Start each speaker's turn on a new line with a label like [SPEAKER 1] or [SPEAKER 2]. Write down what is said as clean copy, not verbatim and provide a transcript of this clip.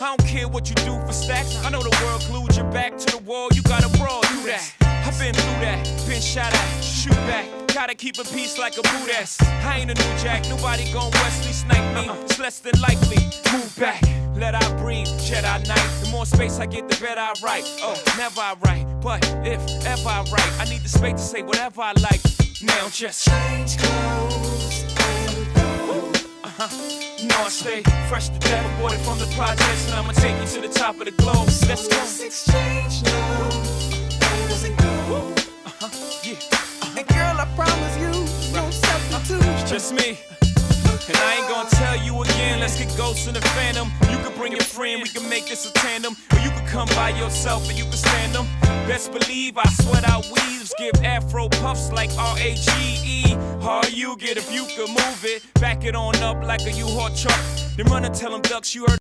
[SPEAKER 1] I don't care what you do for stacks. I know the world glued your back to the wall. You gotta brawl, do that. I've been through that, been shot at, shoot back. Gotta keep a peace like a boot ass. I ain't a new jack, nobody gon' Wesley snipe me. It's less than likely. Move back, let I breathe, Jedi Knight. The more space I get, the better I write. Oh, never I write, but if ever I write, I need the space to say whatever I like. Now just
[SPEAKER 2] change clothes and go.
[SPEAKER 1] You know I stay fresh to death, aborted from the projects, and I'ma take you to the top of the globe. Let's go.
[SPEAKER 2] Let's exchange now. Where does it go?
[SPEAKER 1] Yeah.
[SPEAKER 2] And girl, I promise you, no substitute.
[SPEAKER 1] Just me. And I ain't gonna tell you again, let's get ghosts in the phantom. You can bring your friend, we can make this a tandem. Or you can come by yourself and you can stand them. Best believe I sweat out weaves, give afro puffs like R-A-G-E. How you get if you could move it, back it on up like a U-Haul truck. Then run and tell them ducks you heard